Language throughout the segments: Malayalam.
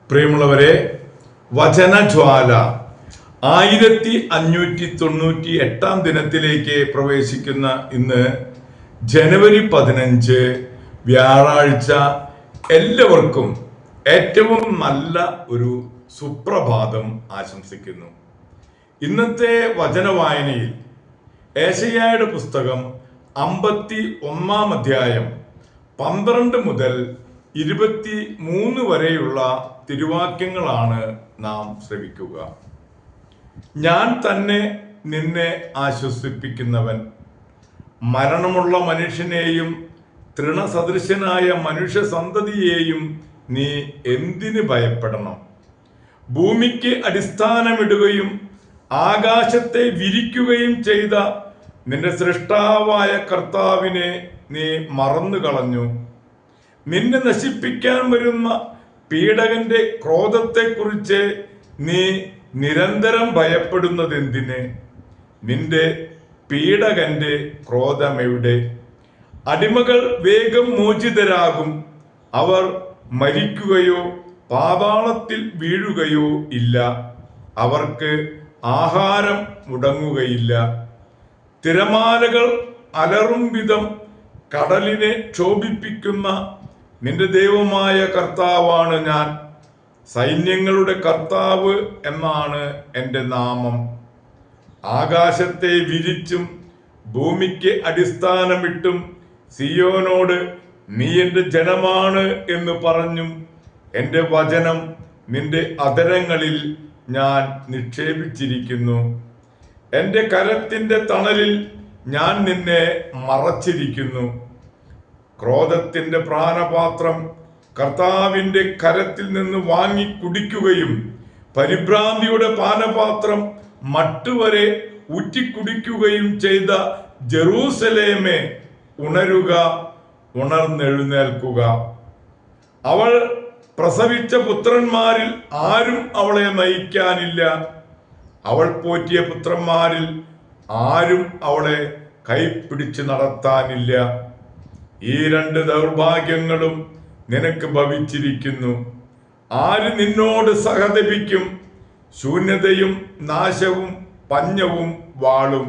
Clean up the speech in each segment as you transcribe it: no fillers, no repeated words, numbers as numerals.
പ്രിയമുള്ളവരെ, വചനജ്വാല 1598 ദിനത്തിലേക്ക് പ്രവേശിക്കുന്ന ഇന്ന് ജനുവരി 15 വ്യാഴാഴ്ച എല്ലാവർക്കും ഏറ്റവും നല്ല ഒരു സുപ്രഭാതം ആശംസിക്കുന്നു. ഇന്നത്തെ വചനവായനയിൽ ഏശയ്യായുടെ പുസ്തകം 51 അധ്യായം 12 മുതൽ 23 വരെയുള്ള തിരുവാക്യങ്ങളാണ് നാം ശ്രവിക്കുക. ഞാൻ തന്നെ നിന്നെ ആശ്വസിപ്പിക്കുന്നവൻ, മരണമുള്ള മനുഷ്യനെയും തൃണസദൃശനായ മനുഷ്യ സന്തതിയെയും നീ എന്തിന് ഭയപ്പെടണം? ഭൂമിക്ക് അടിസ്ഥാനമിടുകയും ആകാശത്തെ വിരിക്കുകയും ചെയ്ത നിന്റെ സൃഷ്ടാവായ കർത്താവിനെ നീ മറന്നു കളഞ്ഞു. നിന്നെ നശിപ്പിക്കാൻ വരുന്ന പീഡകന്റെ ക്രോധത്തെക്കുറിച്ച് നീ നിരന്തരം ഭയപ്പെടുന്നതെന്തിന്? നിന്റെ പീഡകന്റെ ക്രോധമെവിടെ? അടിമകൾ വേഗം മോചിതരാകും, അവർ മരിക്കുകയോ പാതാളത്തിൽ വീഴുകയോ ഇല്ല. അവർക്ക് ആഹാരം മുടങ്ങുകയില്ല. തിരമാലകൾ അലറും വിധം കടലിനെ ക്ഷോഭിപ്പിക്കുന്ന നിന്റെ ദൈവമായ കർത്താവാണ് ഞാൻ. സൈന്യങ്ങളുടെ കർത്താവ് എന്നാണ് എൻ്റെ നാമം. ആകാശത്തെ വിരിച്ചും ഭൂമിക്ക് അടിസ്ഥാനമിട്ടും സിയോനോട് നീ എൻ്റെ ജനമാണ് എന്ന് പറഞ്ഞും എൻ്റെ വചനം നിന്റെ അധരങ്ങളിൽ ഞാൻ നിക്ഷേപിച്ചിരിക്കുന്നു. എൻ്റെ കരത്തിൻ്റെ തണലിൽ ഞാൻ നിന്നെ മറച്ചിരിക്കുന്നു. ക്രോധത്തിന്റെ പ്രാണപാത്രം കർത്താവിന്റെ കരത്തിൽ നിന്ന് വാങ്ങി കുടിക്കുകയും പരിഭ്രാന്തിയുടെ പാനപാത്രം മട്ടുവരെ ഊറ്റിക്കുടിക്കുകയും ചെയ്ത ജെറൂസലേമേ, ഉണരുക, ഉണർന്നെഴുന്നേൽക്കുക. അവൾ പ്രസവിച്ച പുത്രന്മാരിൽ ആരും അവളെ നയിക്കാനില്ല. അവൾ പോറ്റിയ പുത്രന്മാരിൽ ആരും അവളെ കൈപ്പിടിച്ച് നടത്താനില്ല. ഈ 2 ദൗർഭാഗ്യങ്ങളും നിനക്ക് ഭവിച്ചിരിക്കുന്നു. ആര് നിന്നോട് സഹതപിക്കും? ശൂന്യതയും നാശവും പഞ്ഞവും വാളും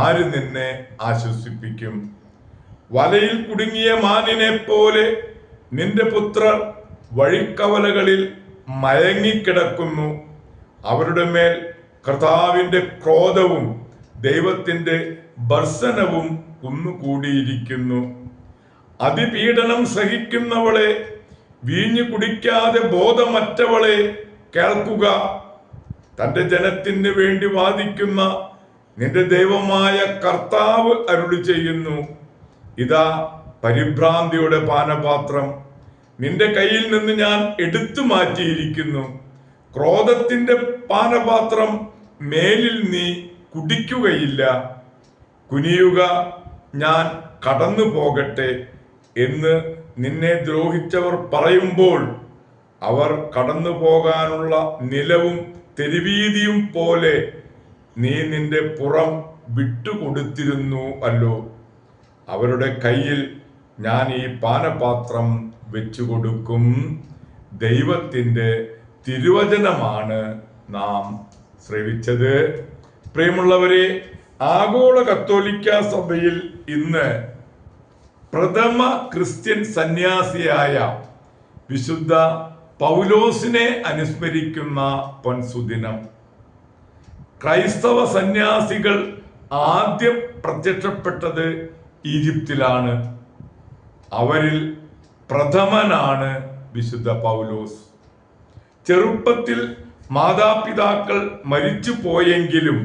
ആര് നിന്നെ ആശ്വസിപ്പിക്കും? വലയിൽ കുടുങ്ങിയ മാനിനെ പോലെ നിന്റെ പുത്രർ വഴിക്കവലകളിൽ മയങ്ങിക്കിടക്കുന്നു. അവരുടെ മേൽ കർത്താവിന്റെ ക്രോധവും ദൈവത്തിന്റെ ഭർസനവും കുന്നുകൂടിയിരിക്കുന്നു. അതിപീഡനം സഹിക്കുന്നവളെ, വീഞ്ഞു കുടിക്കാതെ ബോധമറ്റവളെ കേൾക്കുക. തന്റെ ജനത്തിന് വേണ്ടി വാദിക്കുന്ന നിന്റെ ദൈവമായ കർത്താവ് അരുളി ചെയ്യുന്നു, ഇതാ പരിഭ്രാന്തിയുടെ പാനപാത്രം നിന്റെ കയ്യിൽ നിന്ന് ഞാൻ എടുത്തു മാറ്റിയിരിക്കുന്നു. ക്രോധത്തിന്റെ പാനപാത്രം മേലിൽ നീ കുടിക്കുകയില്ല. കുനിയുക, ഞാൻ കടന്നു പോകട്ടെ എന്ന് നിന്നെ ദ്രോഹിച്ചവർ പറയുമ്പോൾ, അവർ കടന്നു പോകാനുള്ള നിലവും തെരുവീതിയും പോലെ നീ നിന്റെ പുറം വിട്ടുകൊടുത്തിരുന്നു അല്ലോ. അവരുടെ കയ്യിൽ ഞാൻ ഈ പാനപാത്രം വെച്ചുകൊടുക്കും. ദൈവത്തിൻ്റെ തിരുവചനമാണ് നാം ശ്രവിച്ചത്. പ്രിയമുള്ളവരെ, ആഗോള കത്തോലിക്ക സഭയിൽ ഇന്ന് പ്രഥമ ക്രിസ്ത്യൻ സന്യാസിയായ വിശുദ്ധ പൗലോസിനെ അനുസ്മരിക്കുന്ന പൊൻസുദിനം. ക്രൈസ്തവ സന്യാസികൾ ആദ്യം പ്രത്യക്ഷപ്പെട്ടത് ഈജിപ്തിലാണ്. അവരിൽ പ്രഥമനാണ് വിശുദ്ധ പൗലോസ്. ചെറുപ്പത്തിൽ മാതാപിതാക്കൾ മരിച്ചു പോയെങ്കിലും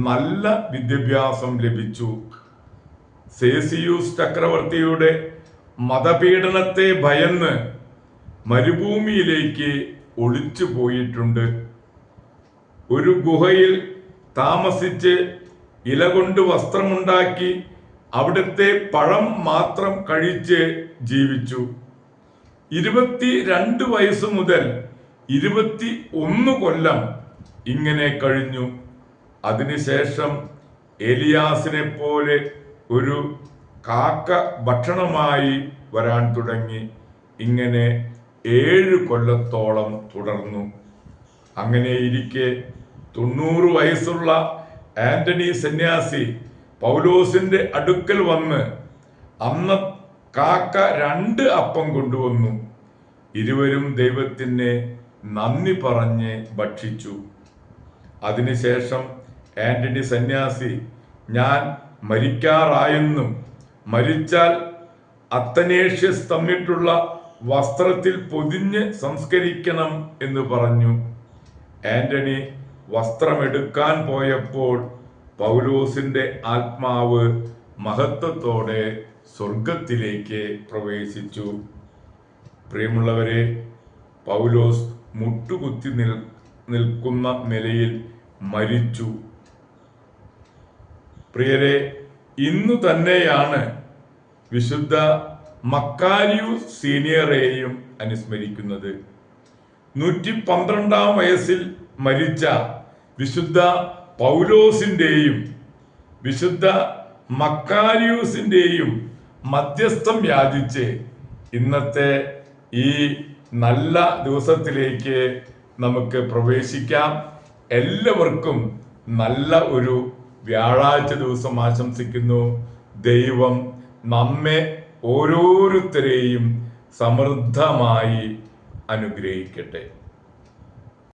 നല്ല വിദ്യാഭ്യാസം ലഭിച്ചു. സേസിയൂസ് ചക്രവർത്തിയുടെ മതപീഡനത്തെ ഭയന്ന് മരുഭൂമിയിലേക്ക് ഒളിച്ചു പോയിട്ടുണ്ട്. ഒരു ഗുഹയിൽ താമസിച്ച് ഇല കൊണ്ട് വസ്ത്രമുണ്ടാക്കി അവിടുത്തെ പഴം മാത്രം കഴിച്ച് ജീവിച്ചു. 22 വയസ്സ് മുതൽ 21 കൊല്ലം ഇങ്ങനെ കഴിഞ്ഞു. അതിനുശേഷം ഏലിയാസിനെ പോലെ ഒരു കാക്ക ഭക്ഷണമായി വരാൻ തുടങ്ങി. ഇങ്ങനെ 7 കൊല്ലത്തോളം തുടർന്നു. അങ്ങനെയിരിക്കെ 90 വയസ്സുള്ള ആന്റണി സന്യാസി പൗലോസിന്റെ അടുക്കൽ വന്ന് അന്ന് കാക്ക 2 അപ്പം കൊണ്ടുവന്നു. ഇരുവരും ദൈവത്തിന് നന്ദി പറഞ്ഞ് ഭക്ഷിച്ചു. അതിനുശേഷം ആന്റണി സന്യാസി, ഞാൻ മരിക്കാറായെന്നും മരിച്ചാൽ അത്തനേഷ്യസ് തമ്മിട്ടുള്ള വസ്ത്രത്തിൽ പൊതിഞ്ഞ് സംസ്കരിക്കണം എന്ന് പറഞ്ഞു. ആന്റണി വസ്ത്രമെടുക്കാൻ പോയപ്പോൾ പൗലോസിന്റെ ആത്മാവ് മഹത്വത്തോടെ സ്വർഗത്തിലേക്ക് പ്രവേശിച്ചു. പ്രിയമുള്ളവരെ, പൗലോസ് മുട്ടുകുത്തി നിൽക്കുന്ന നിലയിൽ മരിച്ചു. പ്രിയരെ, ഇന്നു തന്നെയാണ് വിശുദ്ധ മക്കാരിയൂസ് സീനിയറെയും അനുസ്മരിക്കുന്നത്. 112 വയസ്സിൽ മരിച്ച വിശുദ്ധ പൗലോസിന്റെയും വിശുദ്ധ മക്കാരിയൂസിന്റെയും മധ്യസ്ഥം യാചിച്ച് ഇന്നത്തെ ഈ നല്ല ദിവസത്തിലേക്ക് നമുക്ക് പ്രവേശിക്കാം. എല്ലാവർക്കും നല്ല ഒരു വ്യാഴാഴ്ച ദിവസം ആശംസിക്കുന്നു. ദൈവം നമ്മെ ഓരോരുത്തരെയും സമൃദ്ധമായി അനുഗ്രഹിക്കട്ടെ.